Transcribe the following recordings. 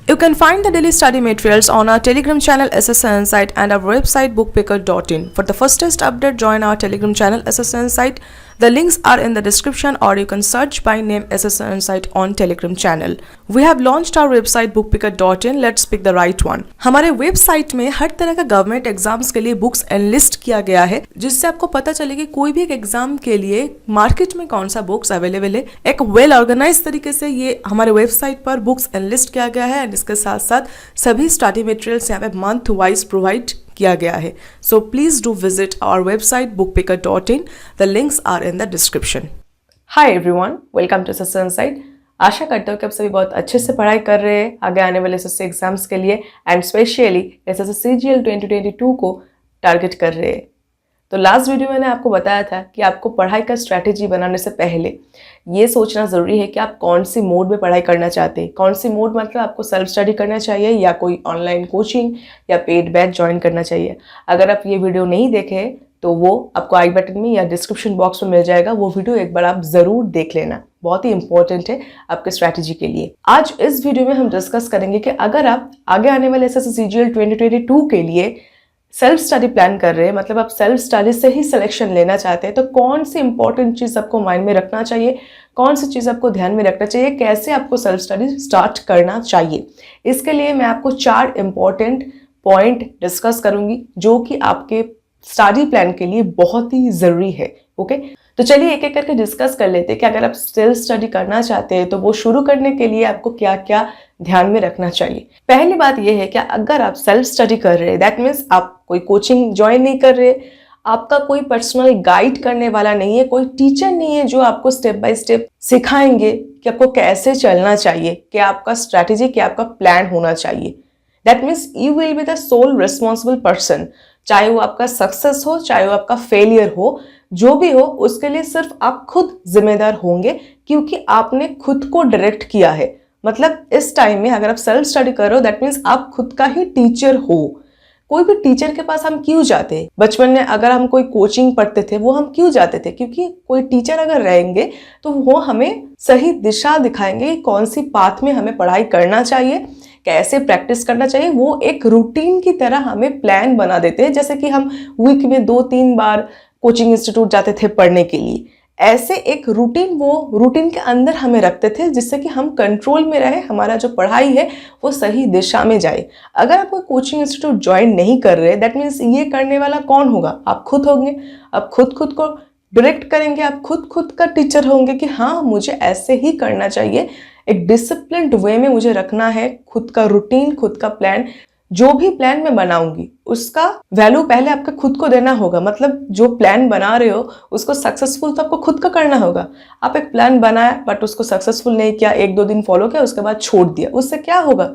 You can find the daily study materials on our Telegram channel SSN Insight and our website bookpicker.in. For the fastest update, join our Telegram channel SSN Insight. The links are in the description, or you can search by name SSN Insight on Telegram channel. We have launched our website bookpicker.in. Let's pick the right one. हमारे website में हर तरह का government exams के लिए books analyst किया गया है, जिससे आपको पता चले कि कोई भी एक एग्जाम के लिए मार्केट में कौन सा बुक्स अवेलेबल है। एक वेल ऑर्गेनाइज तरीके से ये हमारे वेबसाइट पर बुक्स एनलिस्ट किया गया है, एंड इसके साथ साथ सभी स्टडी मटेरियल्स यहाँ पे मंथ वाइज प्रोवाइड किया गया है। So please do visit our website bookpicker.in. The links are in the description. Hi everyone, welcome to SSC insight. आशा करता हूँ कि आप सभी बहुत अच्छे से पढ़ाई कर रहे हैं आगे आने वाले एसएससी एग्जाम्स के लिए, एंड स्पेशली एसएससी सीजीएल 2022 को टारगेट कर रहे हैं। तो लास्ट वीडियो मैंने आपको बताया था कि आपको पढ़ाई का स्ट्रैटेजी बनाने से पहले ये सोचना ज़रूरी है कि आप कौन सी मोड में पढ़ाई करना चाहते हैं। कौन सी मोड मतलब आपको सेल्फ स्टडी करना चाहिए या कोई ऑनलाइन कोचिंग या पेड बैच ज्वाइन करना चाहिए। अगर आप ये वीडियो नहीं देखे तो वो आपको आई बटन में या डिस्क्रिप्शन बॉक्स में मिल जाएगा। वो वीडियो एक बार आप ज़रूर देख लेना, बहुत ही इंपॉर्टेंट है आपके स्ट्रैटेजी के लिए। आज इस वीडियो में हम डिस्कस करेंगे कि अगर आप आगे आने वाले एसएससी सीजीएल 2022 के लिए सेल्फ स्टडी प्लान कर रहे हैं, मतलब आप सेल्फ स्टडी से ही सिलेक्शन लेना चाहते हैं, तो कौन सी इंपॉर्टेंट चीज़ आपको माइंड में रखना चाहिए, कौन सी चीज़ आपको ध्यान में रखना चाहिए, कैसे आपको सेल्फ स्टडी स्टार्ट करना चाहिए। इसके लिए मैं आपको 4 इंपॉर्टेंट पॉइंट डिस्कस करूंगी जो कि आपके स्टडी प्लान के लिए बहुत ही ज़रूरी है। ओके, तो चलिए एक एक करके डिस्कस कर लेते हैं कि अगर आप सेल्फ स्टडी करना चाहते हैं तो वो शुरू करने के लिए आपको क्या क्या ध्यान में रखना चाहिए। पहली बात यह है कि अगर आप सेल्फ स्टडी कर रहे हैं, दैट मीन्स आप कोई कोचिंग ज्वाइन नहीं कर रहे, आपका कोई पर्सनल गाइड करने वाला नहीं है, कोई टीचर नहीं है जो आपको स्टेप बाय स्टेप सिखाएंगे कि आपको कैसे चलना चाहिए, क्या आपका स्ट्रैटेजी, क्या आपका प्लान होना चाहिए। That means you will be the sole responsible person, चाहे वो आपका सक्सेस हो चाहे वो आपका फेलियर हो, जो भी हो उसके लिए सिर्फ आप खुद जिम्मेदार होंगे, क्योंकि आपने खुद को डायरेक्ट किया है। मतलब इस टाइम में अगर आप सेल्फ स्टडी कर रहे हो, दैट मीन्स आप खुद का ही टीचर हो। कोई भी टीचर के पास हम क्यों जाते हैं? बचपन में अगर हम कोई कोचिंग पढ़ते थे वो हम क्यों जाते थे? क्योंकि कोई टीचर अगर रहेंगे तो वो हमें सही दिशा दिखाएंगे कि कौन सी पाथ में हमें पढ़ाई करना चाहिए, कैसे प्रैक्टिस करना चाहिए। वो एक रूटीन की तरह हमें प्लान बना देते हैं, जैसे कि हम वीक में 2-3 बार कोचिंग इंस्टीट्यूट जाते थे पढ़ने के लिए। ऐसे एक रूटीन के अंदर हमें रखते थे, जिससे कि हम कंट्रोल में रहे, हमारा जो पढ़ाई है वो सही दिशा में जाए। अगर आप कोई कोचिंग इंस्टीट्यूट ज्वाइन नहीं कर रहे, दैट मीन्स ये करने वाला कौन होगा? आप खुद होंगे। आप खुद को डायरेक्ट करेंगे, आप खुद का टीचर होंगे कि हाँ मुझे ऐसे ही करना चाहिए, एक डिसिप्लिन्ड वे में मुझे रखना है खुद का रूटीन, खुद का प्लान। जो भी प्लान मैं बनाऊंगी उसका वैल्यू पहले आपको खुद को देना होगा। मतलब जो प्लान बना रहे हो उसको सक्सेसफुल तो आपको खुद का करना होगा। आप एक प्लान बनाया बट उसको सक्सेसफुल नहीं किया, 1-2 दिन फॉलो किया, उसके बाद छोड़ दिया, उससे क्या होगा?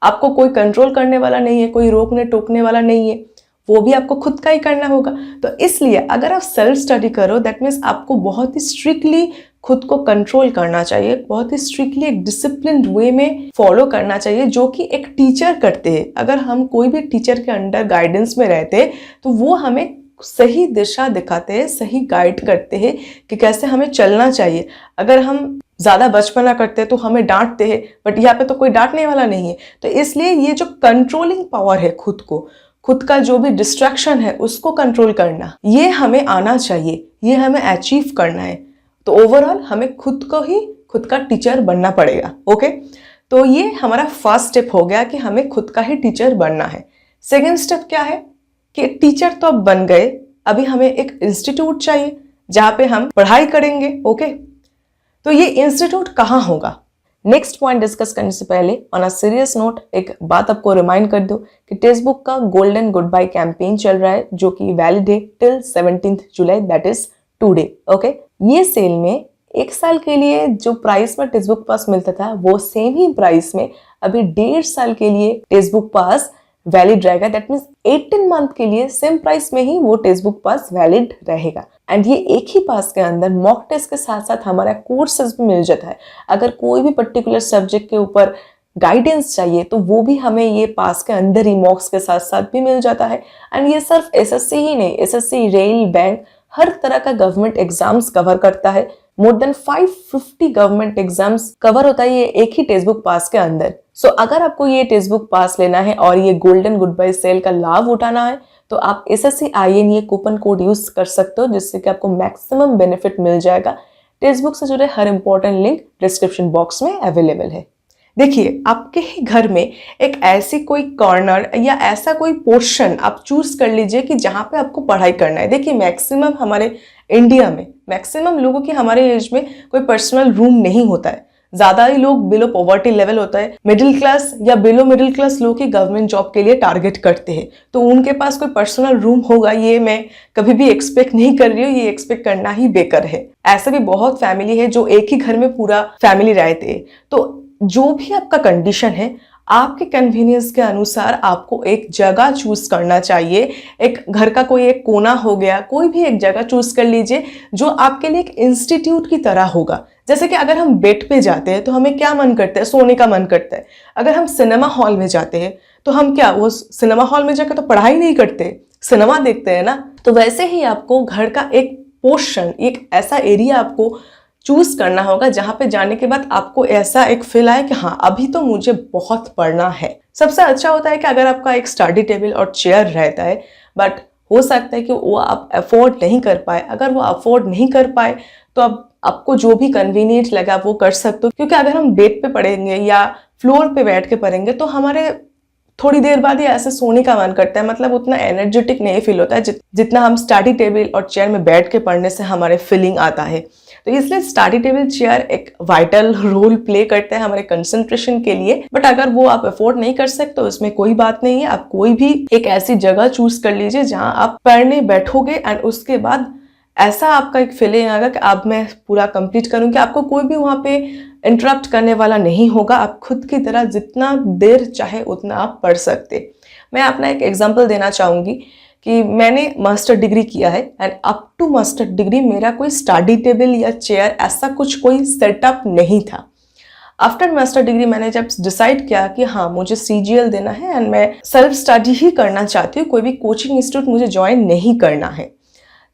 आपको कोई कंट्रोल करने वाला नहीं है, कोई रोकने टोकने वाला नहीं है, वो भी आपको खुद का ही करना होगा। तो इसलिए अगर आप सेल्फ स्टडी करो, दैट मीन्स आपको बहुत ही स्ट्रिक्टली खुद को कंट्रोल करना चाहिए, बहुत ही स्ट्रिक्टली एक डिसिप्लिन्ड वे में फॉलो करना चाहिए, जो कि एक टीचर करते हैं। अगर हम कोई भी टीचर के अंडर गाइडेंस में रहते हैं तो वो हमें सही दिशा दिखाते हैं, सही गाइड करते हैं कि कैसे हमें चलना चाहिए। अगर हम ज़्यादा बचपना करते हैं तो हमें डांटते हैं, बट यहाँ पे तो कोई डांटने वाला नहीं है। तो इसलिए ये जो कंट्रोलिंग पावर है, खुद का जो भी डिस्ट्रैक्शन है उसको कंट्रोल करना, ये हमें आना चाहिए, ये हमें अचीव करना है। तो ओवरऑल हमें खुद का टीचर बनना पड़ेगा। ओके, तो ये हमारा फर्स्ट स्टेप हो गया कि हमें खुद का ही टीचर बनना है। सेकेंड स्टेप क्या है कि टीचर तो अब बन गए, अभी हमें एक इंस्टीट्यूट चाहिए जहाँ पे हम पढ़ाई करेंगे। ओके, तो ये इंस्टीट्यूट कहाँ होगा? नेक्स्ट पॉइंट डिस्कस करने से पहले ऑन अ सीरियस नोट एक बात आपको रिमाइंड कर दो कि टेक्स्ट बुक का गोल्डन गुड बाय कैंपेन चल रहा है, जो कि वैलिड है till 17 July, that is today. Okay, ये सेल में 1 साल के लिए जो प्राइस में टेक्स्ट बुक पास मिलता था वो सेम ही प्राइस में अभी 1.5 साल के लिए टेक्स्ट बुक पास वैलिड रहेगा। दैट मीन्स 18 मंथ के लिए सेम प्राइस में ही वो टेक्स्ट बुक पास वैलिड रहेगा। एंड ये एक ही पास के अंदर मॉक टेस्ट के साथ साथ हमारा कोर्सेज भी मिल जाता है। अगर कोई भी पर्टिकुलर सब्जेक्ट के ऊपर गाइडेंस चाहिए तो वो भी हमें ये पास के अंदर ही मॉक्स के साथ साथ भी मिल जाता है। एंड ये सिर्फ एसएससी ही नहीं, एसएससी, रेल, बैंक, हर तरह का गवर्नमेंट एग्जाम्स कवर करता है। More than 550 government exams cover होता है ये एक ही टेक्स्ट बुक पास के अंदर। सो अगर आपको ये टेक्स्ट बुक पास लेना है और ये गोल्डन गुड बाय सेल का लाभ उठाना है तो आप SSC-IN ये कूपन कोड यूज कर सकते हो, जिससे कि आपको मैक्सिमम बेनिफिट मिल जाएगा। टेक्स्ट बुक से जुड़े हर इंपॉर्टेंट लिंक डिस्क्रिप्शन बॉक्स में अवेलेबल है। देखिए, आपके ही घर में एक ऐसी कोई कॉर्नर या ऐसा कोई पोर्शन आप चूज कर लीजिए कि जहाँ पे आपको पढ़ाई करना है। देखिए, मैक्सिमम हमारे इंडिया में मैक्सिमम लोगों की हमारे एज में कोई पर्सनल रूम नहीं होता है। ज्यादा ही लोग बिलो पॉवर्टी लेवल होता है, मिडिल क्लास या बिलो मिडिल क्लास लोग ही गवर्नमेंट जॉब के लिए टारगेट करते हैं, तो उनके पास कोई पर्सनल रूम होगा ये मैं कभी भी एक्सपेक्ट नहीं कर रही हूँ। ये एक्सपेक्ट करना ही बेकार है। ऐसे भी बहुत फैमिली है जो एक ही घर में पूरा फैमिली रहते हैं। तो जो भी आपका कंडीशन है, आपके कन्वीनियंस के अनुसार आपको एक जगह चूज करना चाहिए। एक घर का कोई एक कोना हो गया, कोई भी एक जगह चूज कर लीजिए जो आपके लिए एक इंस्टीट्यूट की तरह होगा। जैसे कि अगर हम बेड पे जाते हैं तो हमें क्या मन करता है, सोने का मन करता है। अगर हम सिनेमा हॉल में जाते हैं तो हम क्या वो सिनेमा हॉल में जाकर तो पढ़ाई नहीं करते, सिनेमा देखते हैं ना। तो वैसे ही आपको घर का एक पोर्शन, एक ऐसा एरिया आपको चूज करना होगा जहां पे जाने के बाद आपको ऐसा एक फील आए कि हाँ अभी तो मुझे बहुत पढ़ना है। सबसे अच्छा होता है कि अगर आपका एक स्टडी टेबल और चेयर रहता है, बट हो सकता है कि वो आप अफोर्ड नहीं कर पाए। अगर वो अफोर्ड नहीं कर पाए तो आपको जो भी कन्वीनियंट लगा वो कर सकते हो, क्योंकि अगर हम बेड पे पढ़ेंगे या फ्लोर पे बैठ के पढ़ेंगे तो हमारे थोड़ी देर बाद ही ऐसे सोने का मन करता है। मतलब उतना एनर्जेटिक नहीं फील होता है जितना हम स्टडी टेबल और चेयर में बैठ के पढ़ने से हमारे फीलिंग आता है। तो इसलिए स्टडी टेबल चेयर एक वाइटल रोल प्ले करता है हमारे कंसंट्रेशन के लिए। बट अगर वो आप अफोर्ड नहीं कर सकते तो उसमें कोई बात नहीं है। आप कोई भी एक ऐसी जगह चूज कर लीजिए जहां आप पढ़ने बैठोगे एंड उसके बाद ऐसा आपका एक फीलिंग आएगा कि अब मैं पूरा कंप्लीट करूंगी। आपको कोई भी वहां पे इंटरप्ट करने वाला नहीं होगा। आप खुद की तरह जितना देर चाहे उतना आप पढ़ सकते। मैं अपना एक एग्जांपल देना चाहूंगी कि मैंने मास्टर डिग्री किया है and up to master degree मेरा कोई स्टडी टेबल या चेयर ऐसा कुछ कोई सेटअप नहीं था। आफ्टर मास्टर डिग्री मैंने जब डिसाइड किया कि हाँ मुझे CGL देना है एंड मैं सेल्फ स्टडी ही करना चाहती हूँ, कोई भी कोचिंग इंस्टीट्यूट मुझे ज्वाइन नहीं करना है,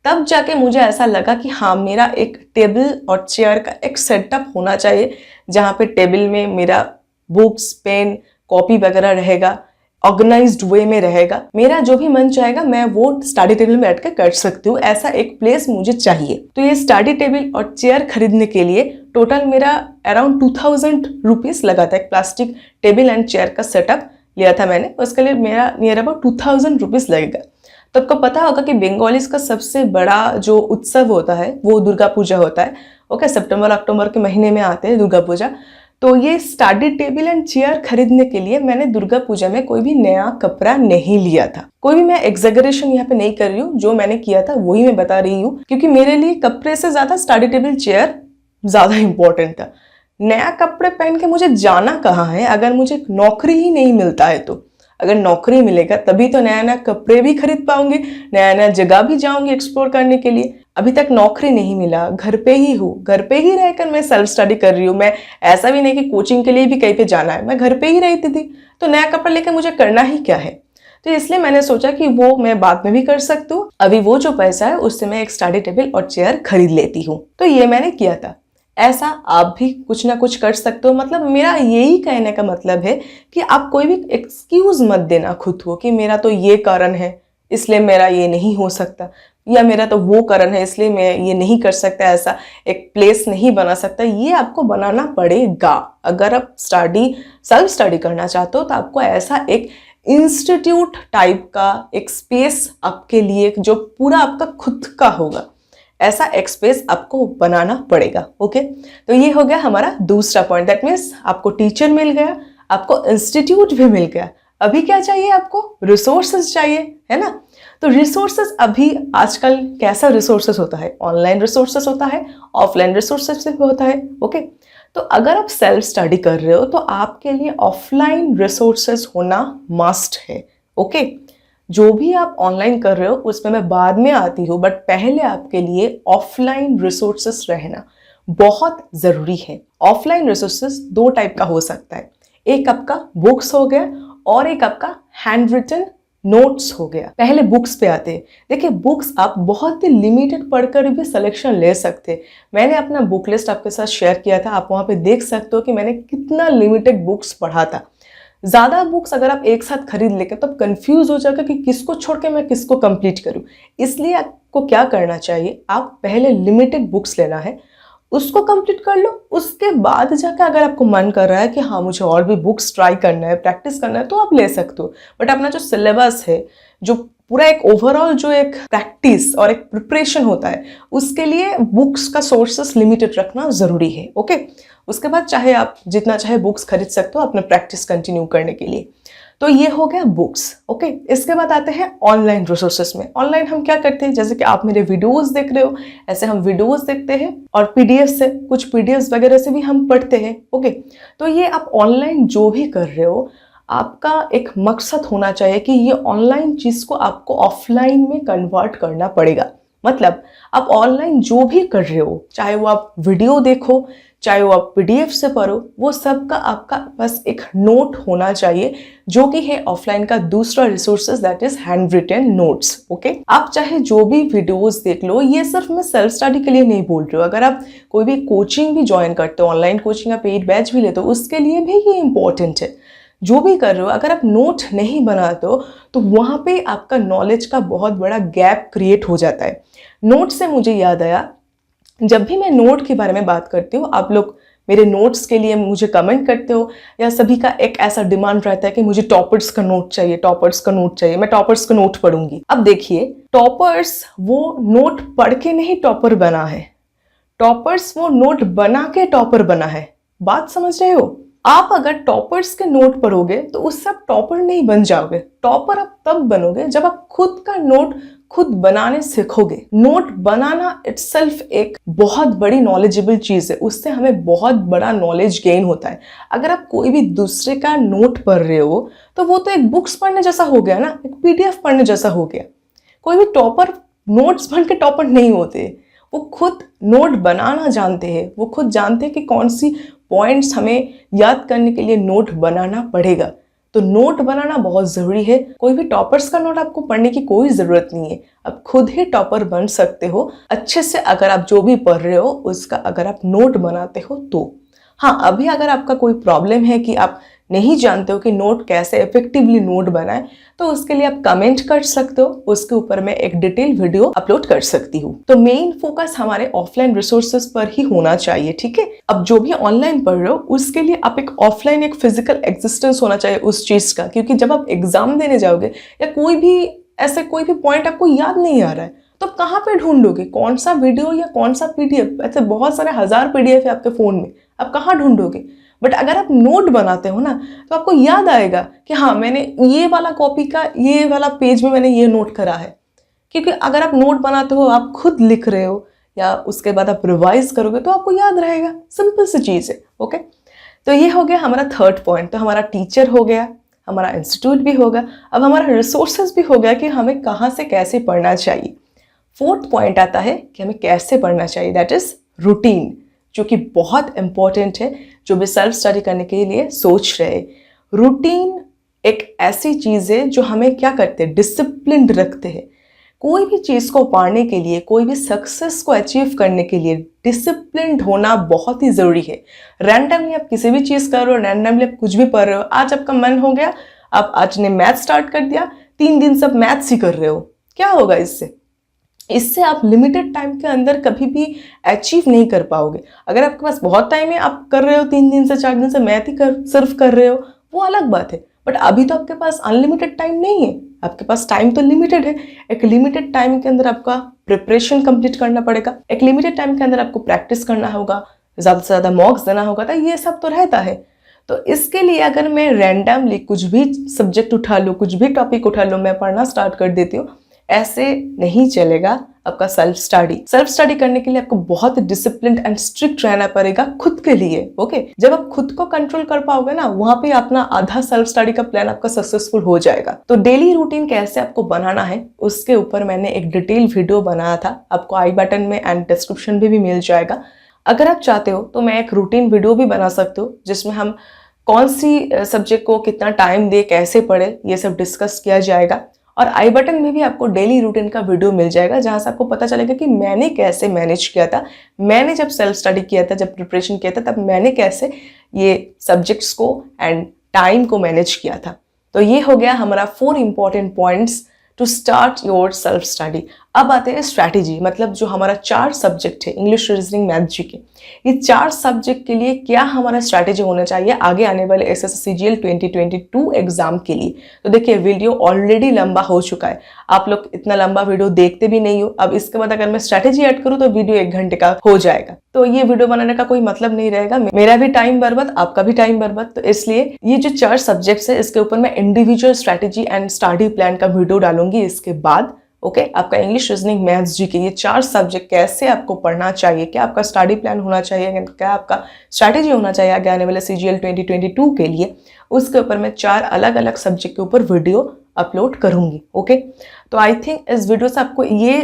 तब जाके मुझे ऐसा लगा कि हाँ मेरा एक टेबल और चेयर का एक सेटअप होना चाहिए जहाँ पे टेबल में मेरा बुक्स, पेन, कॉपी वगैरह रहेगा, ऑर्गेनाइज्ड वे में रहेगा। मेरा जो भी मन चाहेगा मैं वो स्टडी टेबल में बैठ कर कर सकती हूँ। ऐसा एक प्लेस मुझे चाहिए। तो ये स्टडी टेबल और चेयर खरीदने के लिए टोटल मेरा अराउंड 2000 रुपीज लगा था। एक प्लास्टिक टेबल एंड चेयर का सेटअप लिया था मैंने, उसके लिए मेरा नियर अबाउट 2000 रुपीज लगेगा। तो आपको पता होगा कि बंगालीज का सबसे बड़ा जो उत्सव होता है वो दुर्गा पूजा होता है। ओके, सितंबर अक्टूबर के महीने में आते हैं दुर्गा पूजा। तो ये स्टडी टेबल एंड चेयर खरीदने के लिए मैंने दुर्गा पूजा में कोई भी नया कपड़ा नहीं लिया था। कोई भी मैं एग्जेगरेशन यहाँ पे नहीं कर रही हूँ, जो मैंने किया था वही मैं बता रही हूँ, क्योंकि मेरे लिए कपड़े से ज्यादा स्टडी टेबल चेयर ज्यादा इंपॉर्टेंट था। नया कपड़े पहन के मुझे जाना कहाँ है अगर मुझे नौकरी ही नहीं मिलता है। तो अगर नौकरी मिलेगा तभी तो नया नया कपड़े भी खरीद पाऊंगी, नया नया जगह भी जाऊंगी एक्सप्लोर करने के लिए। अभी तक नौकरी नहीं मिला, घर पे ही हूँ, घर पे ही रहकर मैं सेल्फ स्टडी कर रही हूँ। मैं ऐसा भी नहीं कि कोचिंग के लिए भी कहीं पे जाना है, मैं घर पे ही रहती थी। तो नया कपड़ा लेकर मुझे करना ही क्या है। तो इसलिए मैंने सोचा कि वो मैं बाद में भी कर सकती हूँ, अभी वो जो पैसा है उससे मैं एक स्टडी टेबल और चेयर खरीद लेती हूँ। तो ये मैंने किया था। ऐसा आप भी कुछ ना कुछ कर सकते हो। मतलब मेरा यही कहने का मतलब है कि आप कोई भी एक्सक्यूज मत देना खुद को कि मेरा तो ये कारण है इसलिए मेरा ये नहीं हो सकता, या मेरा तो वो कारण है इसलिए मैं ये नहीं कर सकता, ऐसा एक प्लेस नहीं बना सकता। ये आपको बनाना पड़ेगा। अगर आप सेल्फ स्टडी करना चाहते हो तो आपको ऐसा एक इंस्टीट्यूट टाइप का एक स्पेस आपके लिए जो पूरा आपका खुद का होगा, ऐसा एक स्पेस आपको बनाना पड़ेगा। ओके, तो ये हो गया हमारा दूसरा पॉइंट। दैट मीन्स आपको टीचर मिल गया, आपको इंस्टीट्यूट भी मिल गया। अभी क्या चाहिए आपको? रिसोर्सेज चाहिए, है ना। तो रिसोर्सेज अभी आजकल कैसा रिसोर्सेज होता है? ऑनलाइन रिसोर्सेज होता है, ऑफलाइन रिसोर्सेज भी होता है। ओके, तो अगर आप सेल्फ स्टडी कर रहे हो तो आपके लिए ऑफलाइन रिसोर्सेज होना मस्ट है। ओके, जो भी आप ऑनलाइन कर रहे हो उसमें मैं बाद में आती हूँ, बट पहले आपके लिए ऑफलाइन रिसोर्सेस रहना बहुत जरूरी है। ऑफलाइन रिसोर्सेस दो टाइप का हो सकता है, एक आपका बुक्स हो गया और एक आपका हैंड रिटन नोट्स हो गया। पहले बुक्स पे आते हैं। देखिए बुक्स आप बहुत ही लिमिटेड पढ़कर भी सिलेक्शन ले सकते हैं। मैंने अपना बुक लिस्ट आपके साथ शेयर किया था, आप वहाँ पे देख सकते हो कि मैंने कितना लिमिटेड बुक्स पढ़ा था। ज़्यादा बुक्स अगर आप एक साथ खरीद लेंगे तो आप कंफ्यूज हो जाएगा कि किसको छोड़ के मैं किसको कंप्लीट करूँ। इसलिए आपको क्या करना चाहिए, आप पहले लिमिटेड बुक्स लेना है, उसको कंप्लीट कर लो। उसके बाद जाकर अगर आपको मन कर रहा है कि हाँ मुझे और भी बुक्स ट्राई करना है, प्रैक्टिस करना है, तो आप ले सकते हो। बट अपना जो सिलेबस है, जो पूरा एक ओवरऑल जो एक प्रैक्टिस और एक प्रिपरेशन होता है, उसके लिए बुक्स का सोर्सेस लिमिटेड रखना ज़रूरी है। ओके, उसके बाद चाहे आप जितना चाहे बुक्स खरीद सकते हो अपने प्रैक्टिस कंटिन्यू करने के लिए। तो ये हो गया बुक्स। ओके, इसके बाद आते हैं ऑनलाइन रिसोर्सेस में। ऑनलाइन हम क्या करते हैं, जैसे कि आप मेरे वीडियोस देख रहे हो, ऐसे हम वीडियोस देखते हैं और पीडीएफ से, कुछ पीडीएफ वगैरह से भी हम पढ़ते हैं। ओके, तो ये आप ऑनलाइन जो भी कर रहे हो, आपका एक मकसद होना चाहिए कि ये ऑनलाइन चीज़ को आपको ऑफलाइन में कन्वर्ट करना पड़ेगा। मतलब आप ऑनलाइन जो भी कर रहे हो, चाहे वो आप वीडियो देखो, चाहे वो आप पीडीएफ से पढ़ो, वो सब का आपका बस एक नोट होना चाहिए, जो कि है ऑफलाइन का दूसरा resources, that is hand written notes. Okay, आप चाहे जो भी वीडियोस देख लो, ये सिर्फ मैं सेल्फ स्टडी के लिए नहीं बोल रही हूँ। अगर आप कोई भी कोचिंग भी ज्वाइन करते हो, ऑनलाइन कोचिंग या पेड बैच भी लेते हो, उसके लिए भी ये इंपॉर्टेंट है। जो भी कर रहे हो, अगर आप नोट नहीं बनाते हो तो वहाँ पे आपका नॉलेज का बहुत बड़ा गैप क्रिएट हो जाता है। नोट से मुझे याद आया, जब भी मैं नोट के बारे में बात करती हूँ, आप लोग मेरे नोट्स के लिए मुझे कमेंट करते हो, या सभी का एक ऐसा डिमांड रहता है कि मुझे टॉपर्स का नोट चाहिए, टॉपर्स का नोट चाहिए, मैं टॉपर्स का नोट पढ़ूंगी। अब देखिए, टॉपर्स वो नोट पढ़ के नहीं टॉपर बना है, टॉपर्स वो नोट बना के टॉपर बना है। बात समझ रहे हो? आप अगर टॉपर्स के नोट पढ़ोगे तो उससे आप टॉपर नहीं बन जाओगे। टॉपर आप तब बनोगे जब आप खुद का नोट खुद बनाने सीखोगे। नोट बनाना इटसेल्फ एक बहुत बड़ी नॉलेजेबल चीज है, उससे हमें बहुत बड़ा नॉलेज गेन होता है। अगर आप कोई भी दूसरे का नोट पढ़ रहे हो तो वो तो एक बुक्स पढ़ने जैसा हो गया ना, एक पीडीएफ पढ़ने जैसा हो गया। कोई भी टॉपर नोट्स पढ़ के टॉपर नहीं होते, वो खुद नोट बनाना जानते हैं, वो खुद जानते हैं कि कौन सी पॉइंट्स हमें याद करने के लिए नोट बनाना पड़ेगा। तो नोट बनाना बहुत ज़रूरी है। कोई भी टॉपर्स का नोट आपको पढ़ने की कोई ज़रूरत नहीं है, आप खुद ही टॉपर बन सकते हो अच्छे से, अगर आप जो भी पढ़ रहे हो उसका अगर आप नोट बनाते हो तो। हाँ, अभी अगर आपका कोई प्रॉब्लम है कि आप नहीं जानते हो कि नोट कैसे इफेक्टिवली नोट बनाए, तो उसके लिए आप कमेंट कर सकते हो, उसके ऊपर मैं एक डिटेल वीडियो अपलोड कर सकती हूँ। तो मेन फोकस हमारे ऑफलाइन रिसोर्सेज पर ही होना चाहिए, ठीक है। अब जो भी ऑनलाइन पढ़ रहे हो उसके लिए आप एक ऑफलाइन एक फिजिकल एग्जिस्टेंस होना चाहिए उस चीज का, क्योंकि जब आप एग्जाम देने जाओगे या कोई भी पॉइंट आपको याद नहीं आ रहा है, तो कहाँ पे ढूंढोगे, कौन सा वीडियो या कौन सा पीडीएफ? ऐसे बहुत सारे 1000 पीडीएफ है आपके फोन में, आप कहाँ ढूंढोगे? बट अगर आप नोट बनाते हो ना, तो आपको याद आएगा कि हाँ मैंने ये वाला कॉपी का ये वाला पेज में मैंने ये नोट करा है। क्योंकि अगर आप नोट बनाते हो, आप खुद लिख रहे हो या उसके बाद आप रिवाइज करोगे तो आपको याद रहेगा। सिंपल सी चीज है। ओके, तो ये हो गया हमारा थर्ड पॉइंट। तो हमारा टीचर हो गया, हमारा इंस्टीट्यूट भी होगा, अब हमारा रिसोर्सेज भी हो गया कि हमें कहाँ से कैसे पढ़ना चाहिए। फोर्थ पॉइंट आता है कि हमें कैसे पढ़ना चाहिए, दैट इज रूटीन, जो कि बहुत इंपॉर्टेंट है जो भी सेल्फ स्टडी करने के लिए सोच रहे। रूटीन एक ऐसी चीज है जो हमें क्या करते हैं, डिसिप्लिन रखते हैं। कोई भी चीज को पाने के लिए, कोई भी सक्सेस को अचीव करने के लिए डिसिप्लिन होना बहुत ही जरूरी है। रैंडमली आप किसी भी चीज कर रहे हो, रैंडमली आप कुछ भी पढ़ रहे हो, आज आपका मन हो गया, आप आज ने मैथ स्टार्ट कर दिया, 3 दिन से आप मैथ्स ही कर रहे हो, क्या होगा इससे आप लिमिटेड टाइम के अंदर कभी भी अचीव नहीं कर पाओगे। अगर आपके पास बहुत टाइम है, आप कर रहे हो 3 दिन से 4 दिन से मैथ ही सिर्फ कर रहे हो, वो अलग बात है। बट अभी तो आपके पास अनलिमिटेड टाइम नहीं है, आपके पास टाइम तो लिमिटेड है। एक लिमिटेड टाइम के अंदर आपका प्रिपरेशन कंप्लीट करना पड़ेगा, एक लिमिटेड टाइम के अंदर आपको प्रैक्टिस करना होगा, ज़्यादा से ज़्यादा मॉक्स देना होगा, तो ये सब तो रहता है। तो इसके लिए अगर मैं रैंडमली कुछ भी सब्जेक्ट उठा लूँ, कुछ भी टॉपिक उठा लूँ, मैं पढ़ना स्टार्ट कर देती हूँ, ऐसे नहीं चलेगा। आपका सेल्फ स्टडी करने के लिए आपको बहुत डिसिप्लिन एंड स्ट्रिक्ट रहना पड़ेगा खुद के लिए। ओके, जब आप खुद को कंट्रोल कर पाओगे ना, वहां पे अपना आधा सेल्फ स्टडी का प्लान आपका सक्सेसफुल हो जाएगा। तो डेली रूटीन कैसे आपको बनाना है उसके ऊपर मैंने एक डिटेल वीडियो बनाया था, आपको आई बटन में एंड डिस्क्रिप्शन में भी मिल जाएगा। अगर आप चाहते हो तो मैं एक रूटीन वीडियो भी बना सकती हूँ जिसमें हम कौन सी सब्जेक्ट को कितना टाइम दे, कैसे पढ़े, ये सब डिस्कस किया जाएगा। और आई बटन में भी आपको डेली रूटीन का वीडियो मिल जाएगा जहाँ से आपको पता चलेगा कि मैंने कैसे मैनेज किया था, मैंने जब सेल्फ स्टडी किया था, जब प्रिपरेशन किया था, तब मैंने कैसे ये सब्जेक्ट्स को एंड टाइम को मैनेज किया था। तो ये हो गया हमारा 4 important points to start your self study. अब आते हैं स्ट्रैटेजी, मतलब जो हमारा 4 सब्जेक्ट है, इंग्लिश, रीजनिंग, मैथ, जीके, ये 4 सब्जेक्ट के लिए क्या हमारा स्ट्रैटेजी होना चाहिए आगे आने वाले एसएससी सीजीएल 2022 एग्जाम के लिए। तो देखिए वीडियो ऑलरेडी लंबा हो चुका है, आप लोग इतना लंबा वीडियो देखते भी नहीं हो। अब इसके बाद अगर मैं स्ट्रैटेजी ऐड करूँ तो वीडियो 1 घंटे का हो जाएगा, तो ये वीडियो बनाने का कोई मतलब नहीं रहेगा, मेरा भी टाइम बर्बाद, आपका भी टाइम बर्बाद। तो इसलिए ये जो 4 सब्जेक्ट्स है इसके ऊपर मैं individual strategy and study plan का वीडियो डालूंगी इसके बाद। ओके, आपका इंग्लिश, रीजनिंग, मैथ्स, जीके, ये 4 सब्जेक्ट कैसे आपको पढ़ना चाहिए, क्या आपका स्टडी प्लान होना चाहिए, क्या आपका स्ट्रैटेजी होना चाहिए आगे आने वाले सीजीएल 2022 के लिए, उसके ऊपर मैं 4 अलग अलग सब्जेक्ट के ऊपर वीडियो अपलोड करूंगी। ओके, तो आई थिंक इस वीडियो से आपको ये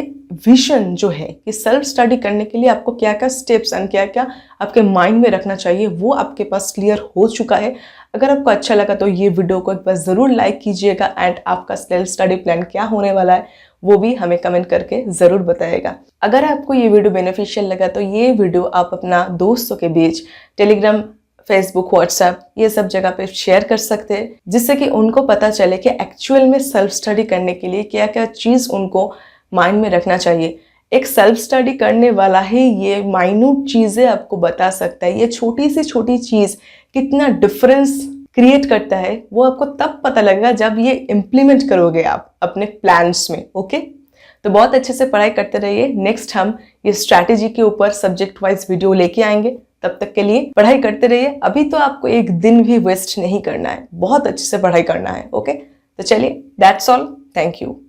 विजन जो है कि सेल्फ स्टडी करने के लिए आपको क्या क्या स्टेप्स एंड क्या क्या आपके माइंड में रखना चाहिए वो आपके पास क्लियर हो चुका है। अगर आपको अच्छा लगा तो ये वीडियो को एक बार ज़रूर लाइक कीजिएगा एंड आपका सेल्फ स्टडी प्लान क्या होने वाला है वो भी हमें कमेंट करके ज़रूर बताइएगा। अगर आपको ये वीडियो बेनिफिशियल लगा तो ये वीडियो आप अपना दोस्तों के बीच टेलीग्राम, फेसबुक, व्हाट्सएप, ये सब जगह पे शेयर कर सकते हैं, जिससे कि उनको पता चले कि एक्चुअल में सेल्फ स्टडी करने के लिए क्या क्या चीज़ उनको माइंड में रखना चाहिए। एक सेल्फ स्टडी करने वाला ही ये माइन्यूट चीज़ें आपको बता सकता है, ये छोटी से छोटी चीज़ कितना डिफरेंस क्रिएट करता है वो आपको तब पता लगेगा जब ये इम्प्लीमेंट करोगे आप अपने प्लान्स में। ओके, तो बहुत अच्छे से पढ़ाई करते रहिए। नेक्स्ट हम ये स्ट्रैटेजी के ऊपर सब्जेक्ट वाइज वीडियो लेके आएंगे, तब तक के लिए पढ़ाई करते रहिए। अभी तो आपको एक दिन भी वेस्ट नहीं करना है, बहुत अच्छे से पढ़ाई करना है। ओके, तो चलिए, दैट्स ऑल, थैंक यू।